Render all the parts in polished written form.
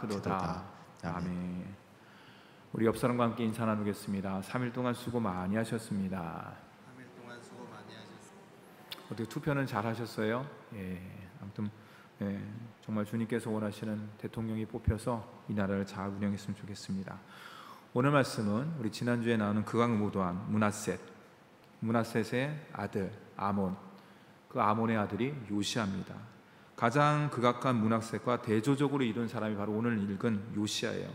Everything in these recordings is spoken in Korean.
크도다. 아멘. 우리 옆 사람과 함께 인사 나누겠습니다. 3일 동안 수고 많이 하셨습니다. 어떻게 투표는 잘 하셨어요? 예, 아무튼 정말 주님께서 원하시는 대통령이 뽑혀서 이 나라를 잘 운영했으면 좋겠습니다. 오늘 말씀은 우리 지난주에 나오는 극악무도한 문하셋의 아들 아몬, 그 아몬의 아들이 요시아입니다. 가장 극악한 문하셋과 대조적으로 이룬 사람이 바로 오늘 읽은 요시아예요.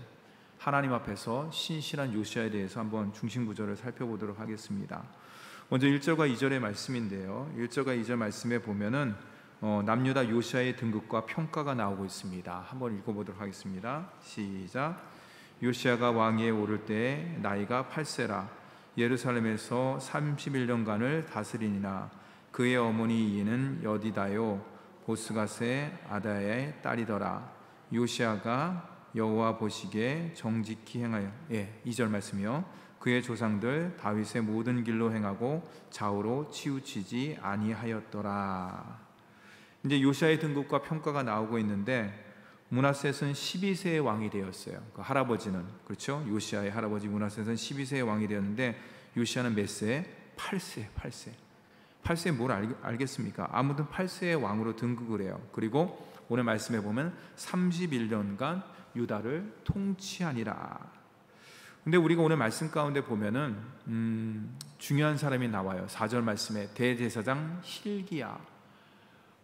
하나님 앞에서 신실한 요시아에 대해서 한번 중심 구절을 살펴보도록 하겠습니다. 먼저 1절과 2절의 말씀인데요, 1절과 2절 말씀에 보면은 남유다 요시아의 등극과 평가가 나오고 있습니다. 한번 읽어보도록 하겠습니다. 시작. 요시아가 왕위에 오를 때에 나이가 8세라 예루살렘에서 31년간을 다스리니라. 그의 어머니 이는 여디다요 보스갓의 아다야의 딸이더라. 요시아가 여호와 보시기에 정직히 행하여 2절 말씀이요, 그의 조상들 다윗의 모든 길로 행하고 좌우로 치우치지 아니하였더라. 이제 요시아의 등극과 평가가 나오고 있는데, 문하셋은 12세의 왕이 되었어요. 그 할아버지는, 그렇죠? 요시아의 할아버지 문하셋은 12세의 왕이 되었는데, 요시아는 몇 세? 8세. 뭘 알겠습니까? 아무튼 8세의 왕으로 등극을 해요. 그리고 오늘 말씀에 보면 31년간 유다를 통치하니라. 근데 우리가 오늘 말씀 가운데 보면은 중요한 사람이 나와요. 4절 말씀에 대제사장 hil기야.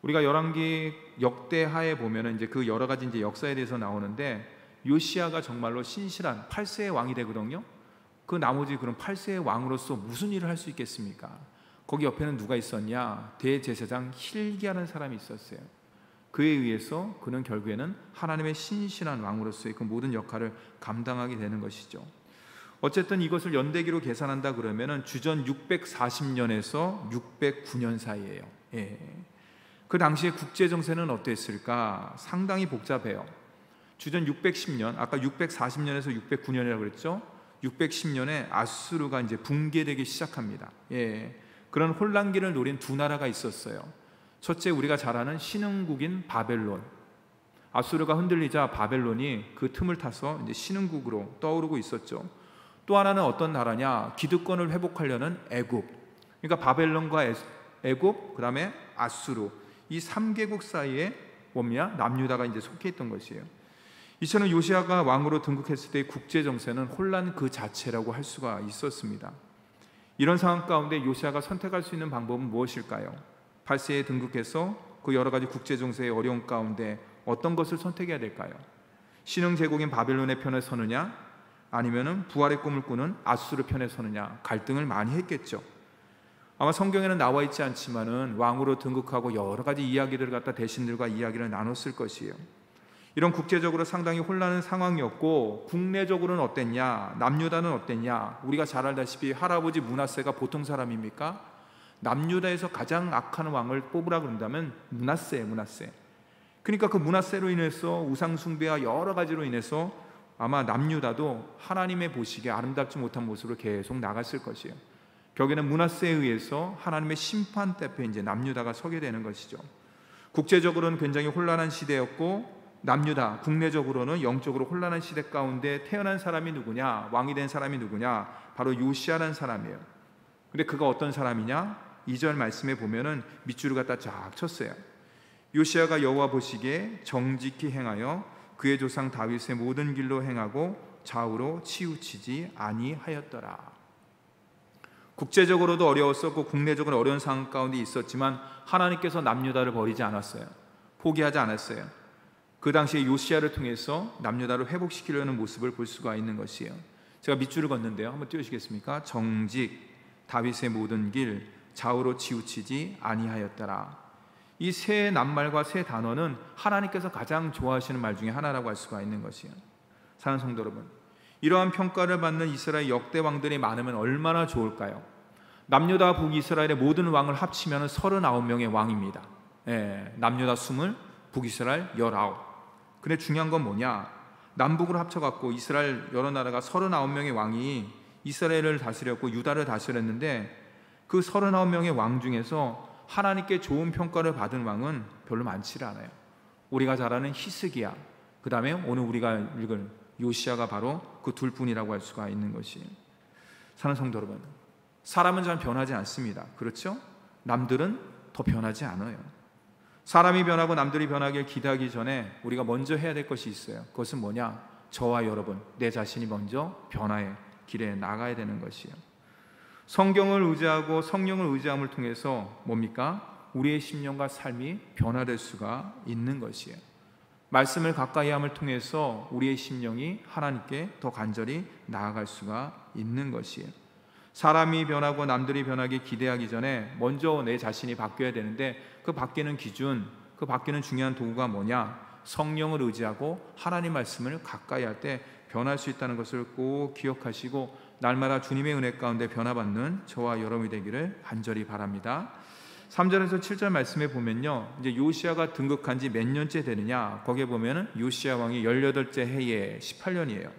우리가 열왕기 역대하에 보면은 이제 그 여러 가지 이제 역사에 대해서 나오는데, 요시아가 정말로 신실한 8세의 왕이 되거든요. 그 나머지 그런 8세의 왕으로서 무슨 일을 할 수 있겠습니까? 거기 옆에는 누가 있었냐? 대제사장 hil기야라는 사람이 있었어요. 그에 의해서 그는 결국에는 하나님의 신실한 왕으로서의 그 모든 역할을 감당하게 되는 것이죠. 어쨌든 이것을 연대기로 계산한다 그러면은 주전 640년에서 609년 사이예요. 그 당시에 국제 정세는 어땠을까? 상당히 복잡해요. 주전 610년, 아까 640년에서 609년이라고 그랬죠? 610년에 아수르가 이제 붕괴되기 시작합니다. 그런 혼란기를 노린 두 나라가 있었어요. 첫째, 우리가 잘 아는 신흥국인 바벨론. 아수르가 흔들리자 바벨론이 그 틈을 타서 이제 신흥국으로 떠오르고 있었죠. 또 하나는 어떤 나라냐? 기득권을 회복하려는 애굽. 그러니까 바벨론과 애굽, 그다음에 아수르, 이 3개국 사이에 뭐냐? 남유다가 이제 속해 있던 것이에요. 이처럼 요시아가 왕으로 등극했을 때의 국제 정세는 혼란 그 자체라고 할 수가 있었습니다. 이런 상황 가운데 요시아가 선택할 수 있는 방법은 무엇일까요? 8세에 등극해서 그 여러 가지 국제 정세의 어려운 가운데 어떤 것을 선택해야 될까요? 신흥 제국인 바벨론의 편에 서느냐, 아니면은 부활의 꿈을 꾸는 아수르 편에 서느냐, 갈등을 많이 했겠죠. 아마 성경에는 나와 있지 않지만은 왕으로 등극하고 여러 가지 이야기들을 갖다 대신들과 이야기를 나눴을 것이에요. 이런 국제적으로 상당히 혼란한 상황이었고, 국내적으로는 어땠냐? 남유다는 어땠냐? 우리가 잘 알다시피 할아버지 문하세가 보통 사람입니까? 남유다에서 가장 악한 왕을 뽑으라 그런다면 문하세예요. 그러니까 그 문하세로 인해서 우상 숭배와 여러 가지로 인해서 아마 남유다도 하나님의 보시기에 아름답지 못한 모습으로 계속 나갔을 것이에요. 결국에는 문하세에 의해서 하나님의 심판 앞에 이제 남유다가 서게 되는 것이죠. 국제적으로는 굉장히 혼란한 시대였고, 남유다 국내적으로는 영적으로 혼란한 시대 가운데 태어난 사람이 누구냐? 왕이 된 사람이 누구냐? 바로 요시아라는 사람이에요. 근데 그가 어떤 사람이냐? 2절 말씀에 보면은 밑줄을 갖다 쫙 쳤어요. 요시아가 여호와 보시기에 정직히 행하여 그의 조상 다윗의 모든 길로 행하고 좌우로 치우치지 아니하였더라. 국제적으로도 어려웠었고 국내적으로 어려운 상황 가운데 있었지만 하나님께서 남유다를 버리지 않았어요. 포기하지 않았어요. 그 당시에 요시아를 통해서 남유다를 회복시키려는 모습을 볼 수가 있는 것이에요. 제가 밑줄을 걷는데요, 한번 띄워주시겠습니까? 정직, 다윗의 모든 길, 좌우로 치우치지 아니하였더라. 이 세 낱말과 세 단어는 하나님께서 가장 좋아하시는 말 중에 하나라고 할 수가 있는 것이에요. 사랑하는 성도 여러분, 이러한 평가를 받는 이스라엘 역대 왕들이 많으면 얼마나 좋을까요? 남유다 북이스라엘의 모든 왕을 합치면 39명의 왕입니다. 남유다 20, 북이스라엘 19. 근데 중요한 건 뭐냐? 남북으로 합쳐갖고 이스라엘 여러 나라가 39명의 왕이 이스라엘을 다스렸고 유다를 다스렸는데, 그 39명의 왕 중에서 하나님께 좋은 평가를 받은 왕은 별로 많지 않아요. 우리가 잘 아는 히스기야, 그 다음에 오늘 우리가 읽은 요시야가 바로 그 둘뿐이라고 할 수가 있는 것이에요. 사랑하는 성도 여러분, 사람은 잘 변하지 않습니다. 그렇죠? 남들은 더 변하지 않아요. 사람이 변하고 남들이 변하길 기대하기 전에 우리가 먼저 해야 될 것이 있어요. 그것은 뭐냐? 저와 여러분, 내 자신이 먼저 변화의 길에 나가야 되는 것이에요. 성경을 의지하고 성령을 의지함을 통해서 뭡니까? 우리의 심령과 삶이 변화될 수가 있는 것이에요. 말씀을 가까이 함을 통해서 우리의 심령이 하나님께 더 간절히 나아갈 수가 있는 것이에요. 사람이 변하고 남들이 변하기 기대하기 전에 먼저 내 자신이 바뀌어야 되는데, 그 바뀌는 기준, 그 바뀌는 중요한 도구가 뭐냐? 성령을 의지하고 하나님 말씀을 가까이 할 때 변할 수 있다는 것을 꼭 기억하시고 날마다 주님의 은혜 가운데 변화받는 저와 여러분이 되기를 간절히 바랍니다. 3절에서 7절 말씀에 보면요, 이제 요시야가 등극한 지 몇 년째 되느냐, 거기에 보면은 요시야 왕이 18째 해에 18년이에요.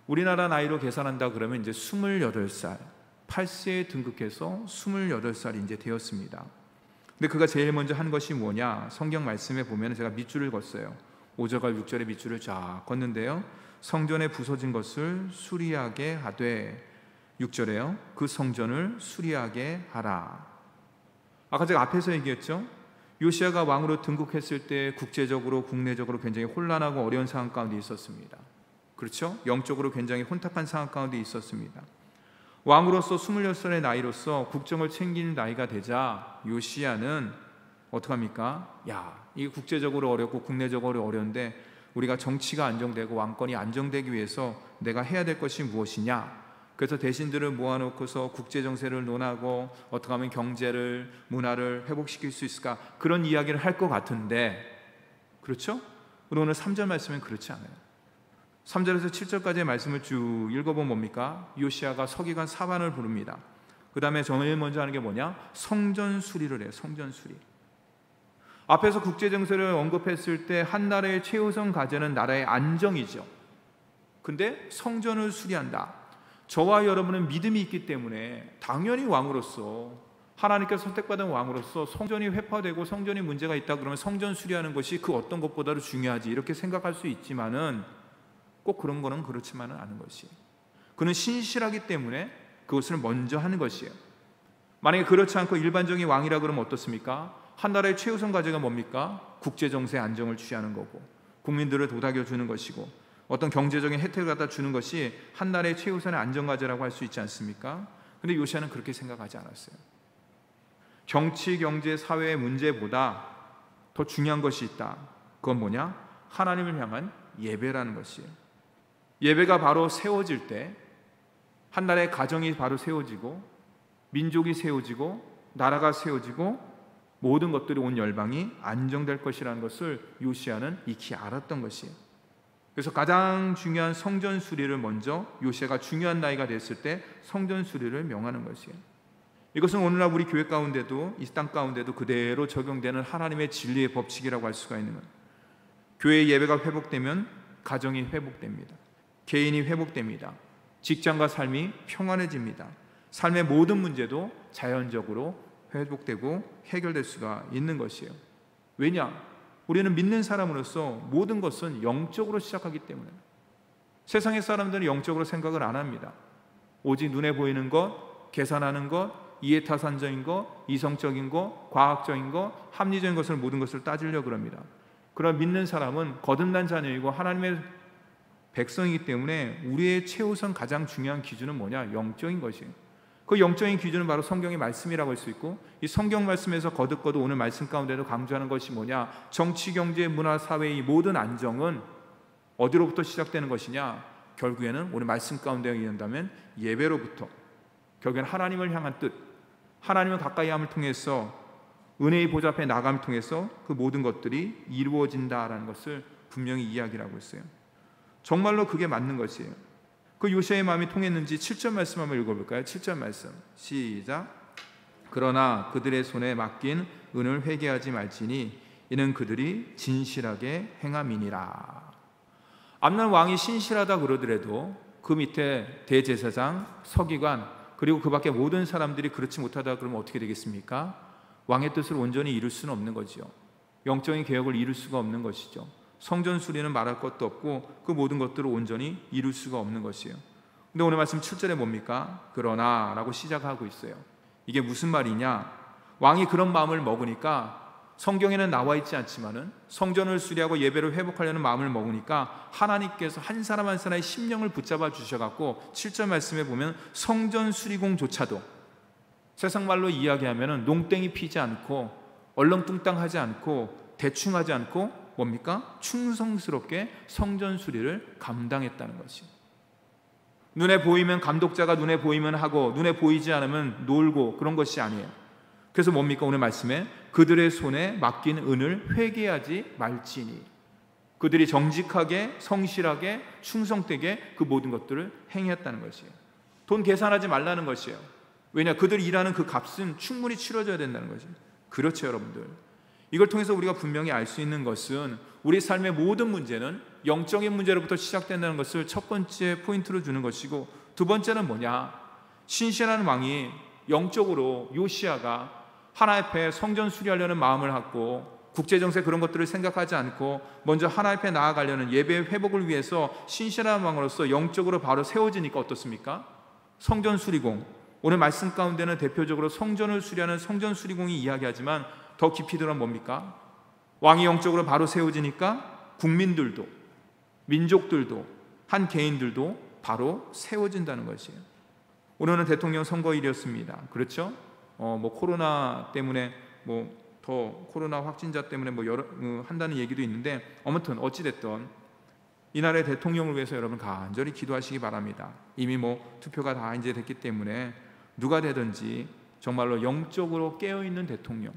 우리나라 나이로 계산한다 그러면 이제 28살, 8세에 등극해서 28살이 이제 되었습니다. 근데 그가 제일 먼저 한 것이 뭐냐? 성경 말씀에 보면 제가 밑줄을 걷어요. 5절과 6절의 밑줄을 쫙 걷는데요, 성전에 부서진 것을 수리하게 하되, 6절에요, 그 성전을 수리하게 하라. 아까 제가 앞에서 얘기했죠. 요시야가 왕으로 등극했을 때 국제적으로 국내적으로 굉장히 혼란하고 어려운 상황 가운데 있었습니다. 그렇죠? 영적으로 굉장히 혼탁한 상황 가운데 있었습니다. 왕으로서 26살의 나이로서 국정을 챙길 나이가 되자 요시야는 어떡합니까? 이게 국제적으로 어렵고 국내적으로 어려운데 우리가 정치가 안정되고 왕권이 안정되기 위해서 내가 해야 될 것이 무엇이냐? 그래서 대신들을 모아놓고서 국제정세를 논하고 어떻게 하면 경제를, 문화를 회복시킬 수 있을까? 그런 이야기를 할 것 같은데, 그렇죠? 오늘 3절 말씀은 그렇지 않아요. 3절에서 7절까지의 말씀을 쭉 읽어보면 뭡니까? 요시야가 서기관 사반을 부릅니다. 그 다음에 제일 먼저 하는 게 뭐냐? 성전 수리를 해요. 성전 수리. 앞에서 국제정세를 언급했을 때 한 나라의 최우선 과제는 나라의 안정이죠. 근데 성전을 수리한다. 저와 여러분은 믿음이 있기 때문에 당연히 왕으로서, 하나님께서 선택받은 왕으로서 성전이 회파되고 성전이 문제가 있다 그러면 성전 수리하는 것이 그 어떤 것보다도 중요하지, 이렇게 생각할 수 있지만은 꼭 그런 거는 그렇지만은 않은 것이에요. 그는 신실하기 때문에 그것을 먼저 하는 것이에요. 만약에 그렇지 않고 일반적인 왕이라 그러면 어떻습니까? 한 나라의 최우선 과제가 뭡니까? 국제정세 안정을 취하는 거고, 국민들을 도닥여 주는 것이고, 어떤 경제적인 혜택을 갖다 주는 것이 한 나라의 최우선의 안전과제라고 할 수 있지 않습니까? 근데 요시야는 그렇게 생각하지 않았어요. 정치, 경제, 사회의 문제보다 더 중요한 것이 있다. 그건 뭐냐? 하나님을 향한 예배라는 것이에요. 예배가 바로 세워질 때 한 나라의 가정이 바로 세워지고, 민족이 세워지고, 나라가 세워지고, 모든 것들이 온 열방이 안정될 것이라는 것을 요시야는 익히 알았던 것이에요. 그래서 가장 중요한 성전 수리를 먼저, 요시야가 중요한 나이가 됐을 때 성전 수리를 명하는 것이에요. 이것은 오늘날 우리 교회 가운데도, 이 땅 가운데도 그대로 적용되는 하나님의 진리의 법칙이라고 할 수가 있는 거예요. 교회의 예배가 회복되면 가정이 회복됩니다. 개인이 회복됩니다. 직장과 삶이 평안해집니다. 삶의 모든 문제도 자연적으로 회복되고 해결될 수가 있는 것이에요. 왜냐? 우리는 믿는 사람으로서 모든 것은 영적으로 시작하기 때문에. 세상의 사람들은 영적으로 생각을 안 합니다. 오직 눈에 보이는 것, 계산하는 것, 이해타산적인 것, 이성적인 것, 과학적인 것, 합리적인 것을, 모든 것을 따지려고 합니다. 그러나 믿는 사람은 거듭난 자녀이고 하나님의 백성이기 때문에 우리의 최우선 가장 중요한 기준은 뭐냐? 영적인 것이에요. 그 영적인 기준은 바로 성경의 말씀이라고 할 수 있고, 이 성경 말씀에서 거듭거듭 오늘 말씀 가운데도 강조하는 것이 뭐냐? 정치, 경제, 문화, 사회의 모든 안정은 어디로부터 시작되는 것이냐? 결국에는 오늘 말씀 가운데 의한다면 예배로부터, 결국에는 하나님을 향한 뜻, 하나님을 가까이 함을 통해서, 은혜의 보좌 앞에 나감을 통해서 그 모든 것들이 이루어진다라는 것을 분명히 이야기를 하고 있어요. 정말로 그게 맞는 것이에요. 그 요시야의 마음이 통했는지 7절 말씀 한번 읽어볼까요? 7절 말씀 시작. 그러나 그들의 손에 맡긴 은을 회개하지 말지니 이는 그들이 진실하게 행함이니라. 암난 왕이 신실하다 그러더라도 그 밑에 대제사장, 서기관, 그리고 그 밖에 모든 사람들이 그렇지 못하다 그러면 어떻게 되겠습니까? 왕의 뜻을 온전히 이룰 수는 없는 거죠. 영적인 개혁을 이룰 수가 없는 것이죠. 성전 수리는 말할 것도 없고 그 모든 것들을 온전히 이룰 수가 없는 것이에요. 근데 오늘 말씀 7절에 뭡니까? 그러나 라고 시작하고 있어요. 이게 무슨 말이냐? 왕이 그런 마음을 먹으니까, 성경에는 나와 있지 않지만은 성전을 수리하고 예배를 회복하려는 마음을 먹으니까 하나님께서 한 사람 한 사람의 심령을 붙잡아 주셔갖고 7절 말씀에 보면 성전 수리공조차도, 세상 말로 이야기하면은 농땡이 피지 않고 얼렁뚱땅하지 않고 대충하지 않고 뭡니까? 충성스럽게 성전 수리를 감당했다는 것이요. 눈에 보이면, 감독자가 눈에 보이면 하고 눈에 보이지 않으면 놀고, 그런 것이 아니에요. 그래서 뭡니까? 오늘 말씀에 그들의 손에 맡긴 은을 회개하지 말지니, 그들이 정직하게 성실하게 충성되게 그 모든 것들을 행했다는 것이에요. 돈 계산하지 말라는 것이에요. 왜냐? 그들이 일하는 그 값은 충분히 치러져야 된다는 거죠. 그렇죠, 여러분들. 이걸 통해서 우리가 분명히 알 수 있는 것은 우리 삶의 모든 문제는 영적인 문제로부터 시작된다는 것을 첫 번째 포인트로 주는 것이고, 두 번째는 뭐냐? 신실한 왕이 영적으로, 요시야가 하나님 앞에 성전 수리하려는 마음을 갖고 국제정세 그런 것들을 생각하지 않고 먼저 하나님 앞에 나아가려는 예배 회복을 위해서 신실한 왕으로서 영적으로 바로 세워지니까 어떻습니까? 성전 수리공, 오늘 말씀 가운데는 대표적으로 성전을 수리하는 성전 수리공이 이야기하지만 더 깊이 들어가면 뭡니까? 왕이 영적으로 바로 세워지니까 국민들도, 민족들도, 한 개인들도 바로 세워진다는 것이에요. 오늘은 대통령 선거일이었습니다. 그렇죠? 코로나 때문에 더 코로나 확진자 때문에 여러 한다는 얘기도 있는데, 아무튼 어찌 됐든 이 나라의 대통령을 위해서 여러분 간절히 기도하시기 바랍니다. 이미 투표가 다 이제 됐기 때문에 누가 되든지 정말로 영적으로 깨어 있는 대통령,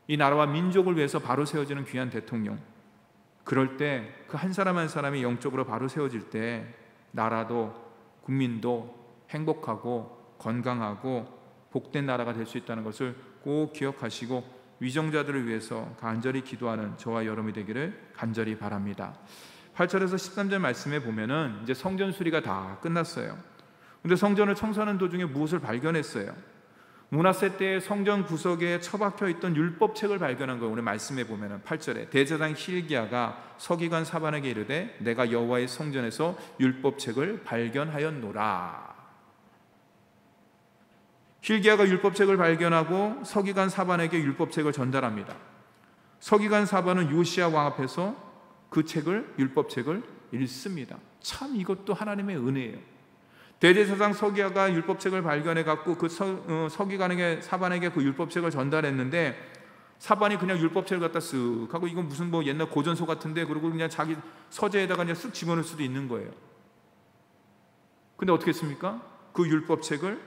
이 나라와 민족을 위해서 바로 세워지는 귀한 대통령, 그럴 때 그 한 사람 한 사람이 영적으로 바로 세워질 때 나라도 국민도 행복하고 건강하고 복된 나라가 될 수 있다는 것을 꼭 기억하시고 위정자들을 위해서 간절히 기도하는 저와 여러분이 되기를 간절히 바랍니다. 8절에서 13절 말씀에 보면은 이제 성전 수리가 다 끝났어요. 근데 성전을 청소하는 도중에 무엇을 발견했어요? 문하세 때의 성전 구석에 처박혀 있던 율법책을 발견한 거예요. 오늘 말씀에 보면은 8절에 대제사장 hil기야가 서기관 사반에게 이르되 내가 여호와의 성전에서 율법책을 발견하였노라. hil기야가 율법책을 발견하고 서기관 사반에게 율법책을 전달합니다. 서기관 사반은 요시야 왕 앞에서 그 율법책을 읽습니다. 참 이것도 하나님의 은혜예요. 대제사장 서기야가 율법책을 발견해 갖고 그 서기관에게, 사반에게 그 율법책을 전달했는데, 사반이 그냥 율법책을 갖다 쓱 하고 이건 무슨 옛날 고전서 같은데, 그리고 그냥 자기 서재에다가 그냥 쓱 집어넣을 수도 있는 거예요. 근데 어떻게 했습니까? 그 율법책을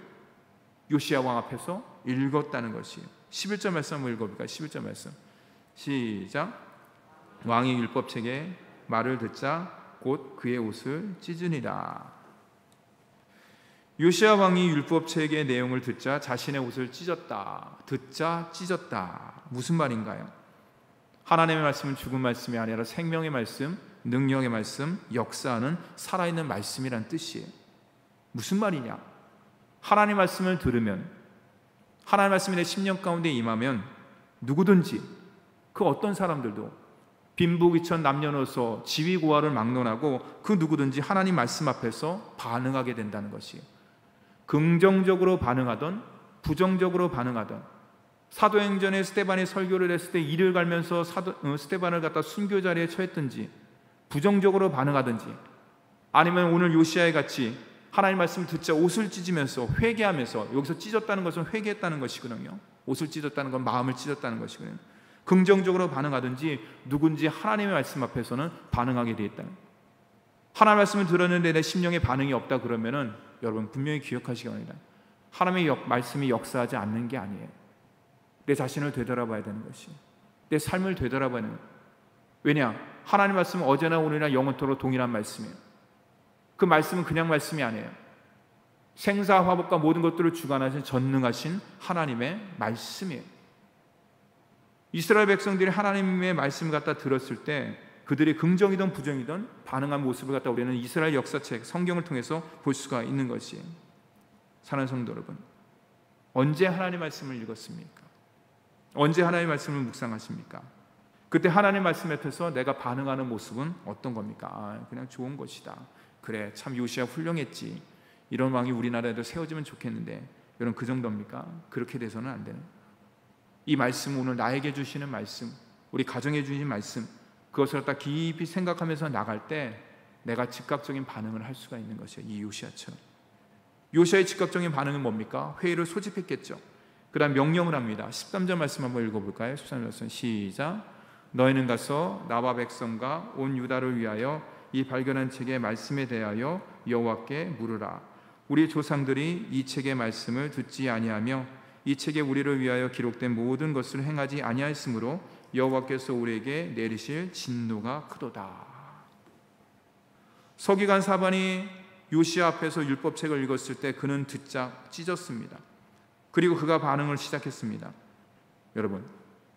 요시야 왕 앞에서 읽었다는 것이에요. 11절 말씀 한번 읽어볼까요? 11절 말씀 시작. 왕이 율법책의 말을 듣자 곧 그의 옷을 찢으니라. 요시야 왕이 율법책의 내용을 듣자 자신의 옷을 찢었다. 듣자 찢었다. 무슨 말인가요? 하나님의 말씀은 죽은 말씀이 아니라 생명의 말씀, 능력의 말씀, 역사하는 살아있는 말씀이란 뜻이에요. 무슨 말이냐? 하나님 말씀을 들으면, 하나님 말씀이 내 심령 가운데 임하면 누구든지, 그 어떤 사람들도 빈부귀천 남녀노소 지위고하를 막론하고 그 누구든지 하나님 말씀 앞에서 반응하게 된다는 것이에요. 긍정적으로 반응하던 부정적으로 반응하던, 사도행전에 스데반이 설교를 했을 때 이를 갈면서 스데반을 갖다 순교 자리에 처했든지 부정적으로 반응하든지, 아니면 오늘 요시야에 같이 하나님 말씀을 듣자 옷을 찢으면서 회개하면서, 여기서 찢었다는 것은 회개했다는 것이거든요. 옷을 찢었다는 건 마음을 찢었다는 것이거든요. 긍정적으로 반응하든지 누군지 하나님의 말씀 앞에서는 반응하게 되어 있다. 하나님의 말씀을 들었는데 내 심령에 반응이 없다 그러면은 여러분 분명히 기억하시기 바랍니다. 하나님의 말씀이 역사하지 않는 게 아니에요. 내 자신을 되돌아봐야 되는 것이, 내 삶을 되돌아봐야 되는 거예요. 왜냐? 하나님의 말씀은 어제나 오늘이나 영원토록 동일한 말씀이에요. 그 말씀은 그냥 말씀이 아니에요. 생사화복과 모든 것들을 주관하신 전능하신 하나님의 말씀이에요. 이스라엘 백성들이 하나님의 말씀을 갖다 들었을 때 그들이 긍정이든 부정이든 반응한 모습을 갖다 우리는 이스라엘 역사책 성경을 통해서 볼 수가 있는 것이에요. 사랑하는 성도 여러분, 언제 하나님의 말씀을 읽었습니까? 언제 하나님의 말씀을 묵상하십니까? 그때 하나님 말씀 앞에서 내가 반응하는 모습은 어떤 겁니까? 그냥 좋은 것이다. 그래, 참 요시야 훌륭했지. 이런 왕이 우리나라에도 세워지면 좋겠는데, 여러분 그 정도입니까? 그렇게 돼서는 안 되는. 이 말씀, 오늘 나에게 주시는 말씀, 우리 가정에 주신 말씀, 그것을 딱 깊이 생각하면서 나갈 때 내가 즉각적인 반응을 할 수가 있는 것이에요. 이 요시야처럼. 요시야의 즉각적인 반응은 뭡니까? 회의를 소집했겠죠. 그 다음 명령을 합니다. 13절 말씀 한번 읽어볼까요? 13절 말씀 시작. 너희는 가서 나와 백성과 온 유다를 위하여 이 발견한 책의 말씀에 대하여 여호와께 물으라. 우리 조상들이 이 책의 말씀을 듣지 아니하며 이 책에 우리를 위하여 기록된 모든 것을 행하지 아니하였으므로 여호와께서 우리에게 내리실 진노가 크도다. 서기관 사반이 요시야 앞에서 율법책을 읽었을 때 그는 듣자 찢었습니다. 그리고 그가 반응을 시작했습니다. 여러분,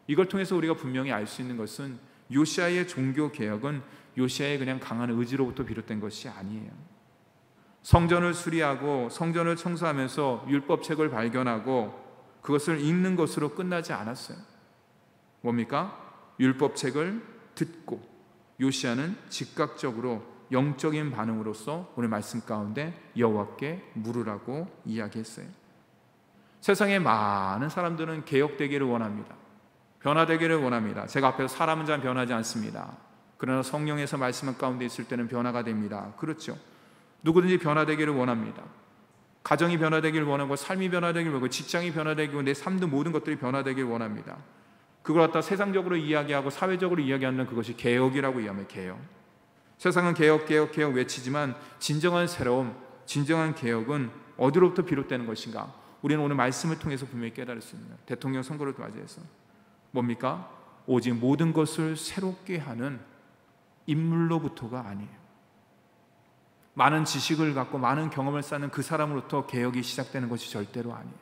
이걸 통해서 우리가 분명히 알 수 있는 것은 요시야의 종교 개혁은 요시야의 그냥 강한 의지로부터 비롯된 것이 아니에요. 성전을 수리하고 성전을 청소하면서 율법책을 발견하고 그것을 읽는 것으로 끝나지 않았어요. 뭡니까? 율법책을 듣고 요시야는 즉각적으로 영적인 반응으로서 오늘 말씀 가운데 여호와께 물으라고 이야기했어요. 세상에 많은 사람들은 개혁되기를 원합니다. 변화되기를 원합니다. 제가 앞에서 사람은 잘 변하지 않습니다. 그러나 성령에서 말씀 가운데 있을 때는 변화가 됩니다. 그렇죠. 누구든지 변화되기를 원합니다. 가정이 변화되기를 원하고 삶이 변화되기를 원하고 직장이 변화되기를 원하고 내 삶도 모든 것들이 변화되기를 원합니다. 그걸 갖다 세상적으로 이야기하고 사회적으로 이야기하는 그것이 개혁이라고 이야기합니다. 개혁. 세상은 개혁 외치지만 진정한 새로움, 진정한 개혁은 어디로부터 비롯되는 것인가? 우리는 오늘 말씀을 통해서 분명히 깨달을 수 있는 대통령 선거를 맞이해서 뭡니까? 오직 모든 것을 새롭게 하는 인물로부터가 아니에요. 많은 지식을 갖고 많은 경험을 쌓는 그 사람으로부터 개혁이 시작되는 것이 절대로 아니에요.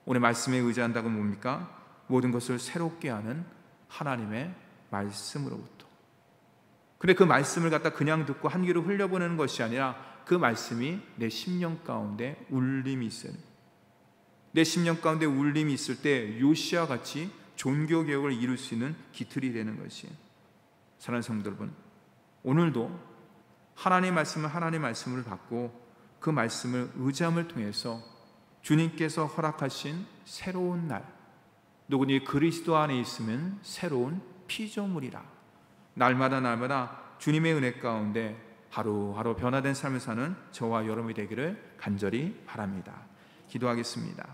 오늘 말씀에 의지한다고 뭡니까? 모든 것을 새롭게 하는 하나님의 말씀으로부터. 근데 그 말씀을 갖다 그냥 듣고 한 귀로 흘려보내는 것이 아니라 그 말씀이 내 심령 가운데 울림이 있어요. 내 심령 가운데 울림이 있을 때 요시야 같이 종교개혁을 이룰 수 있는 기틀이 되는 것이에요. 사랑하는 성도 여러분, 오늘도 하나님의 말씀을 받고 그 말씀을 의지함을 통해서 주님께서 허락하신 새로운 날, 누구니 그리스도 안에 있으면 새로운 피조물이라. 날마다 주님의 은혜 가운데 하루하루 변화된 삶을 사는 저와 여러분이 되기를 간절히 바랍니다. 기도하겠습니다.